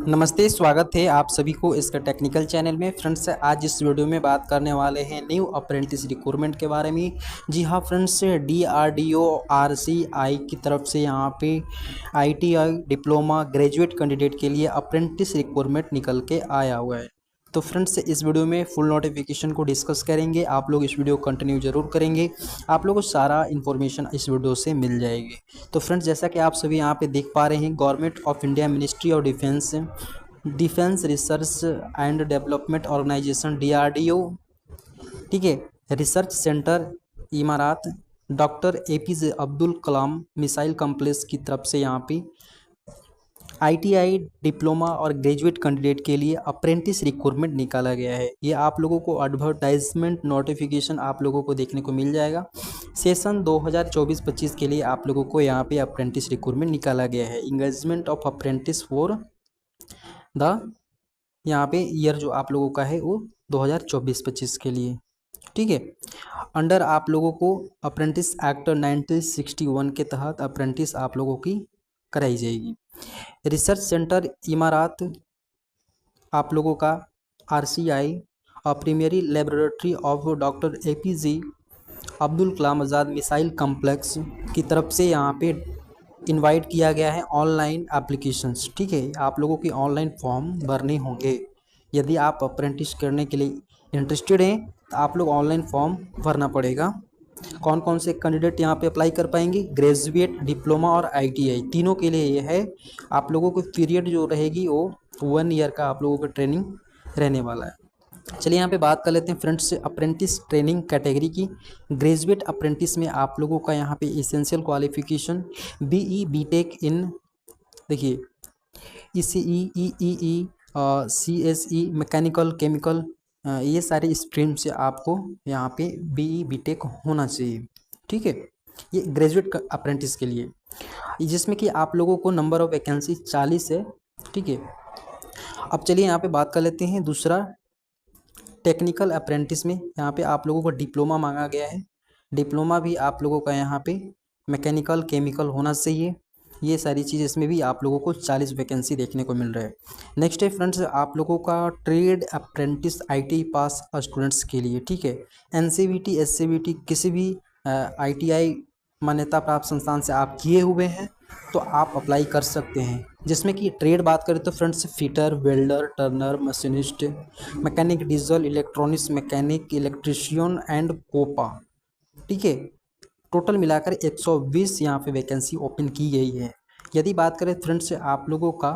नमस्ते, स्वागत है आप सभी को इसका टेक्निकल चैनल में। फ्रेंड्स, आज इस वीडियो में बात करने वाले हैं न्यू अप्रेंटिस रिक्रूटमेंट के बारे में। जी हाँ फ्रेंड्स, DRDO RCI की तरफ से यहाँ पे ITI डिप्लोमा ग्रेजुएट कैंडिडेट के लिए अप्रेंटिस रिक्रूटमेंट निकल के आया हुआ है। तो फ्रेंड्स, इस वीडियो में फुल नोटिफिकेशन को डिस्कस करेंगे। आप लोग इस वीडियो को कंटिन्यू जरूर करेंगे, आप लोगों को सारा इन्फॉर्मेशन इस वीडियो से मिल जाएगी। तो फ्रेंड्स, जैसा कि आप सभी यहाँ पे देख पा रहे हैं, government of India ministry of defence research and development organisation DRDO, ठीक है, research centre Imarat, doctor APJ Abdul Kalam missile complex की तरफ से यहाँ पे ITI डिप्लोमा और ग्रेजुएट कैंडिडेट के लिए अप्रेंटिस रिक्रूटमेंट निकाला गया है। ये आप लोगों को एडवर्टाइजमेंट नोटिफिकेशन आप लोगों को देखने को मिल जाएगा। सेशन 2024-25 के लिए आप लोगों को यहाँ पे अप्रेंटिस रिक्रूटमेंट निकाला गया है। Engagement of apprentice for the यहाँ पे ईयर जो आप लोगों का है वो 2024-25 के लिए, ठीक है। अंडर आप लोगों को अप्रेंटिस एक्ट 1961 के तहत अप्रेंटिस आप लोगों की कराई जाएगी। रिसर्च सेंटर इमारात आप लोगों का RCI और premier laboratory of doctor APJ Abdul Kalam Azad missile complex की तरफ से यहाँ पे इनवाइट किया गया है ऑनलाइन एप्लीकेशंस, ठीक है। आप लोगों की ऑनलाइन फॉर्म भरने होंगे। यदि आप अप्रेंटिस करने के लिए इंटरेस्टेड हैं तो आप लोग ऑनलाइन फॉर्म भरना पड़ेगा। कौन कौन से कैंडिडेट यहाँ पे अप्लाई कर पाएंगे? ग्रेजुएट, डिप्लोमा और ITI तीनों के लिए ये है। आप लोगों को पीरियड जो रहेगी वो 1 ईयर का आप लोगों का ट्रेनिंग रहने वाला है। चलिए यहाँ पे बात कर लेते हैं फ्रेंड्स अप्रेंटिस ट्रेनिंग कैटेगरी की। ग्रेजुएट अप्रेंटिस में आप लोगों का यहाँ पे एसेंशियल क्वालिफिकेशन BE BTech इन, देखिए, ECE EEE CSE mechanical chemical, ये सारे स्ट्रीम से आपको यहाँ पे BE BTech होना चाहिए, ठीक है। ये ग्रेजुएट अप्रेंटिस के लिए, जिसमें कि आप लोगों को नंबर ऑफ वैकेंसी 40 है, ठीक है। अब चलिए यहाँ पे बात कर लेते हैं दूसरा टेक्निकल अप्रेंटिस में। यहाँ पे आप लोगों को डिप्लोमा मांगा गया है। डिप्लोमा भी आप लोगों का यहाँ पे मैकेनिकल केमिकल होना चाहिए। ये सारी चीज़ इसमें भी आप लोगों को 40 वैकेंसी देखने को मिल रहा है। नेक्स्ट है फ्रेंड्स आप लोगों का ट्रेड अप्रेंटिस ITI पास स्टूडेंट्स के लिए, ठीक है। NCVT SCVT किसी भी ITI मान्यता प्राप्त संस्थान से आप किए हुए हैं तो आप अप्लाई कर सकते हैं। जिसमें कि ट्रेड बात करें तो friends fitter, welder, turner, machinist, mechanic, diesel, electronics mechanic, electrician and COPA, ठीक है। टोटल मिलाकर 120 यहाँ पे वैकेंसी ओपन की गई है। यदि बात करें फ्रेंड्स आप लोगों का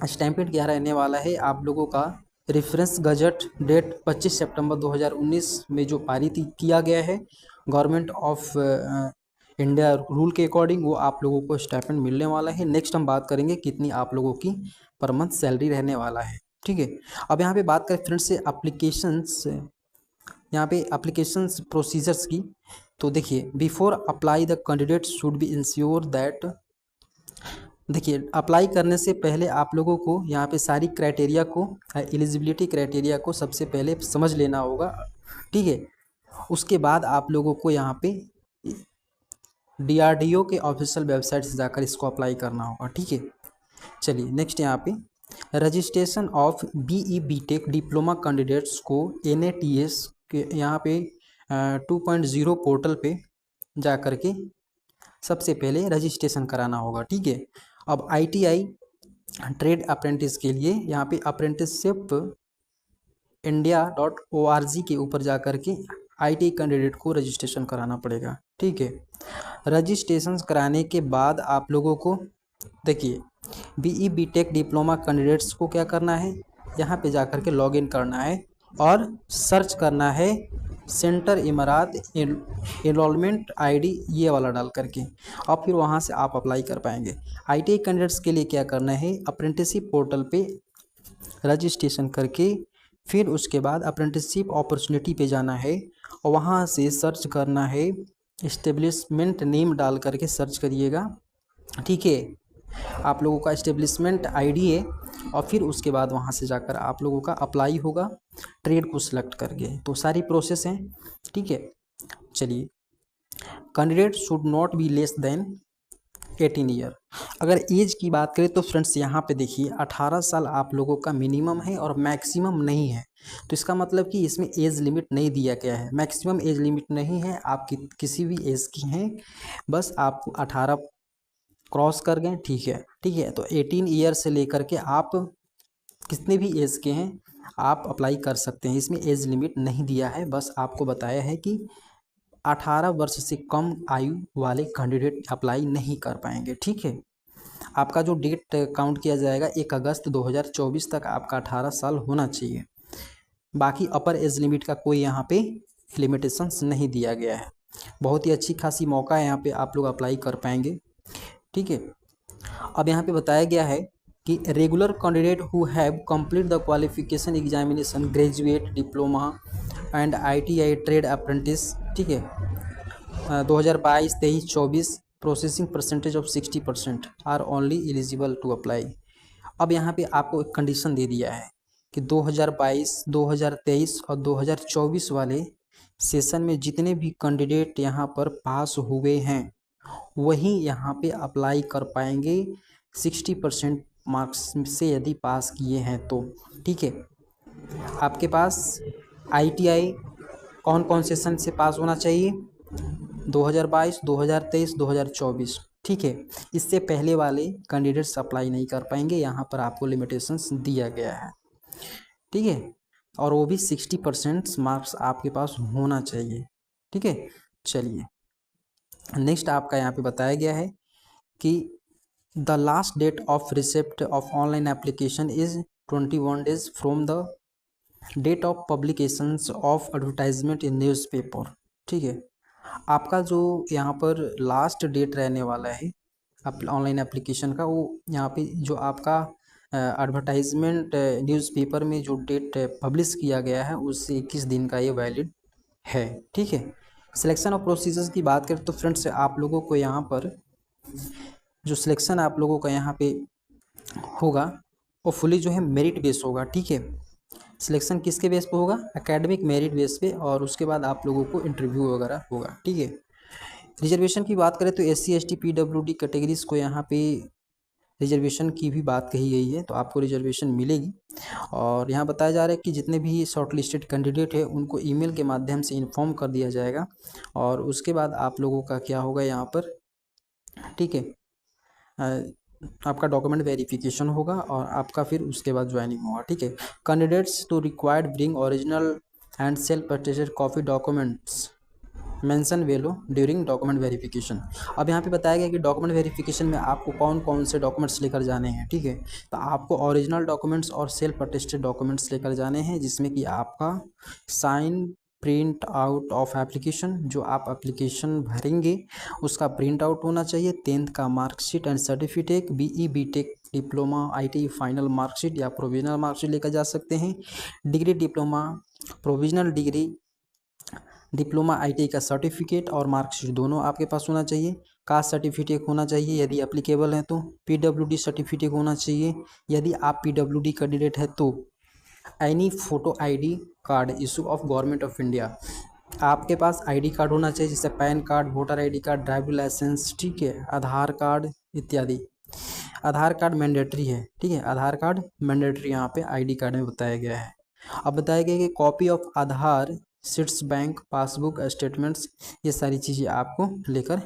स्टैम्पेड क्या रहने वाला है, आप लोगों का रेफरेंस गजट डेट 25 सितंबर 2019 में जो पारित किया गया है गवर्नमेंट ऑफ इंडिया रूल के अकॉर्डिंग, वो आप लोगों को स्टाइपेंड मिलने वाला है। नेक्स्ट हम बात करेंगे कितनी आप लोगों की पर मंथ सैलरी रहने वाला है, ठीक है। अब यहाँ पे बात करें फ्रेंड्स से एप्लीकेशंस, यहाँ पे एप्लीकेशंस प्रोसीजर्स की, तो देखिए before apply the candidate should be ensure that, देखिए अप्लाई करने से पहले आप लोगों को यहाँ पे सारी क्राइटेरिया को, एलिजिबिलिटी क्राइटेरिया को सबसे पहले समझ लेना होगा, ठीक है। उसके बाद आप लोगों को यहाँ पे DRDO के ऑफिशियल वेबसाइट से जाकर इसको अप्लाई करना होगा, ठीक है। चलिए नेक्स्ट यहाँ पे registration of BE BTech diploma candidates को NATS के यहाँ पे 2.0 पोर्टल पे जा कर के सबसे पहले रजिस्ट्रेशन कराना होगा, ठीक है। अब ITI ट्रेड अप्रेंटिस के लिए यहाँ पे अप्रेंटिसशिप India.org के ऊपर जा कर के ITI कैंडिडेट को रजिस्ट्रेशन कराना पड़ेगा, ठीक है। रजिस्ट्रेशन कराने के बाद आप लोगों को देखिए BE BTech डिप्लोमा कैंडिडेट्स को क्या करना है, यहाँ पे जा कर के लॉगिन करना है और सर्च करना है सेंटर इमारात एनरोलमेंट ID ये वाला डाल करके, और फिर वहाँ से आप अप्लाई कर पाएंगे। ITI कैंडिडेट्स के लिए क्या करना है, अप्रेंटिसशिप पोर्टल पे रजिस्ट्रेशन करके फिर उसके बाद अप्रेंटिसशिप अपॉर्चुनिटी पे जाना है और वहाँ से सर्च करना है, इस्टेब्लिशमेंट नेम डाल करके सर्च करिएगा, ठीक है। आप लोगों का इस्टेब्लिशमेंट ID है और फिर उसके बाद वहाँ से जाकर आप लोगों का अप्लाई होगा ट्रेड को सिलेक्ट करके। तो सारी प्रोसेस हैं, ठीक है। चलिए, candidate should not be less than 18 year, अगर एज की बात करें तो फ्रेंड्स यहाँ पे देखिए 18 साल आप लोगों का मिनिमम है और मैक्सिमम नहीं है। तो इसका मतलब कि इसमें एज लिमिट नहीं दिया गया है, मैक्सिमम एज लिमिट नहीं है, आप किसी भी एज की हैं, बस आप 18 क्रॉस कर गए, ठीक है, ठीक है। तो 18 ईयर से लेकर के आप कितने भी एज के हैं आप अप्लाई कर सकते हैं, इसमें एज लिमिट नहीं दिया है। बस आपको बताया है कि 18 वर्ष से कम आयु वाले कैंडिडेट अप्लाई नहीं कर पाएंगे, ठीक है। आपका जो डेट काउंट किया जाएगा 1 अगस्त 2024 तक आपका 18 साल होना चाहिए। बाकी अपर एज लिमिट का कोई यहाँ पे लिमिटेशंस नहीं दिया गया है। बहुत ही अच्छी खासी मौका है यहाँ पे, आप लोग अप्लाई कर पाएंगे, ठीक है। अब यहाँ पे बताया गया है कि regular candidate who have complete the qualification examination, graduate, diploma and ITI trade apprentice, ठीक है, 2022, 23, 24 processing percentage of 60% are only eligible to apply. अब यहाँ पे आपको एक कंडीशन दे दिया है कि 2022, 2023 और 2024 वाले सेशन में जितने भी कैंडिडेट यहाँ पर पास हुए हैं वही यहाँ पे अप्लाई कर पाएंगे 60% मार्क्स से यदि पास किए हैं तो, ठीक है। आपके पास ITI कौन कौन सेशन से पास होना चाहिए, 2022, 2023, 2024, ठीक है। इससे पहले वाले कैंडिडेट्स अप्लाई नहीं कर पाएंगे, यहाँ पर आपको लिमिटेशंस दिया गया है, ठीक है। और वो भी 60% मार्क्स आपके पास होना चाहिए, ठीक है। चलिए नेक्स्ट आपका यहाँ पे बताया गया है कि the last date of receipt of online application is 21 days from the date of publications of advertisement in newspaper, ठीक है। आपका जो यहाँ पर लास्ट डेट रहने वाला है ऑनलाइन एप्लीकेशन का, वो यहाँ पे जो आपका एडवर्टाइजमेंट न्यूज़पेपर में जो डेट पब्लिश किया गया है उससे 21 दिन का ये वैलिड है, ठीक है। सिलेक्शन ऑफ प्रोसीजर्स की बात करें तो फ्रेंड्स आप लोगों को यहाँ पर जो सिलेक्शन आप लोगों का यहाँ पे होगा वो फुली जो है मेरिट बेस होगा, ठीक है। सिलेक्शन किसके बेस पे होगा, एकेडमिक मेरिट बेस पे, और उसके बाद आप लोगों को इंटरव्यू वगैरह होगा, ठीक है। रिजर्वेशन की बात करें तो SC ST PWD कैटेगरीज को यहाँ पे रिजर्वेशन की भी बात कही गई है, तो आपको रिजर्वेशन मिलेगी। और यहाँ बताया जा रहा है कि जितने भी शॉर्ट लिस्टेड कैंडिडेट है उनको ईमेल के माध्यम से इन्फॉर्म कर दिया जाएगा, और उसके बाद आप लोगों का क्या होगा यहाँ पर, ठीक है, आपका डॉक्यूमेंट वेरिफिकेशन होगा और आपका फिर उसके बाद ज्वाइनिंग होगा, ठीक है। Candidates to required bring original and self attested copy documents mention below during document verification. अब यहाँ पे बताया गया कि डॉक्यूमेंट वेरिफिकेशन में आपको कौन कौन से डॉक्यूमेंट्स लेकर जाने हैं, ठीक है। तो आपको ओरिजिनल डॉक्यूमेंट्स और सेल्फ अटेस्टेड डॉक्यूमेंट्स लेकर जाने हैं, जिसमें कि आपका sign print out of application, जो आप एप्लीकेशन भरेंगे उसका प्रिंट आउट होना चाहिए, 10th का marksheet and certificate, BE BTech diploma ITI final marksheet या प्रोविजनल मार्कशीट लेकर जा सकते हैं। Degree diploma, provisional degree diploma ITI का सर्टिफिकेट और मार्कशीट दोनों आपके पास होना चाहिए। कास्ट सर्टिफिकेट होना चाहिए यदि एप्लीकेबल है तो, PWD सर्टिफिकेट होना चाहिए यदि आप PWD कैंडिडेट है तो, any photo ID card issue of government of India, आपके पास ID कार्ड होना चाहिए, जैसे PAN card, voter ID card, driving licence, ठीक है, आधार कार्ड इत्यादि। आधार कार्ड मैंडेटरी है, ठीक है, आधार कार्ड मैंडेटरी यहाँ पे ID कार्ड में बताया गया है। अब बताया गया कि copy of Aadhaar seats, bank passbook statements, ये सारी चीज़ें आपको लेकर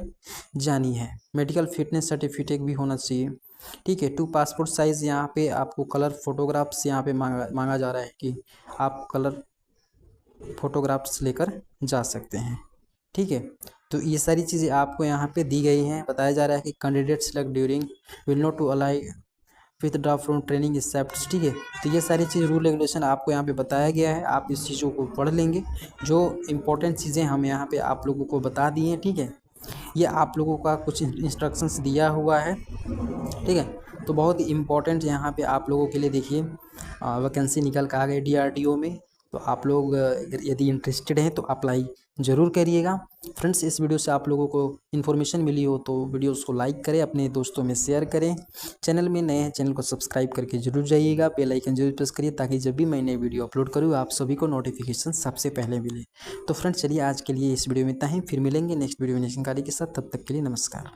जानी है। मेडिकल फिटनेस सर्टिफिकेट भी होना चाहिए, ठीक है। 2 पासपोर्ट साइज़ यहाँ पे आपको कलर फोटोग्राफ्स यहाँ पे मांगा जा रहा है कि आप कलर फोटोग्राफ्स लेकर जा सकते हैं, ठीक है। तो ये सारी चीज़ें आपको यहाँ पे दी गई हैं। बताया जा रहा है कि candidate select during will not to allow withdraw from training except, ठीक है। तो ये सारी चीज़ रूल रेगुलेशन आपको यहाँ पे बताया गया है, आप इस चीज़ों को पढ़ लेंगे। जो इम्पोर्टेंट चीज़ें हम यहाँ पे आप लोगों को बता दी हैं, ठीक है। ये आप लोगों का कुछ इंस्ट्रक्शंस दिया हुआ है, ठीक है। तो बहुत ही इम्पोर्टेंट यहाँ पे आप लोगों के लिए देखिए वैकेंसी निकल कर आ गई DRDO में, तो आप लोग यदि इंटरेस्टेड हैं तो अप्लाई ज़रूर करिएगा। फ्रेंड्स इस वीडियो से आप लोगों को इन्फॉर्मेशन मिली हो तो वीडियोस को लाइक करें, अपने दोस्तों में शेयर करें। चैनल में नए हैं चैनल को सब्सक्राइब करके जरूर जाइएगा, बेल आइकन जरूर प्रेस करिए ताकि जब भी मैं नई वीडियो अपलोड करूँ आप सभी को नोटिफिकेशन सबसे पहले मिले। तो फ्रेंड्स चलिए आज के लिए इस वीडियो में इतना ही, फिर मिलेंगे नेक्स्ट वीडियो में नेक्स्ट जानकारी के साथ, तब तक के लिए नमस्कार।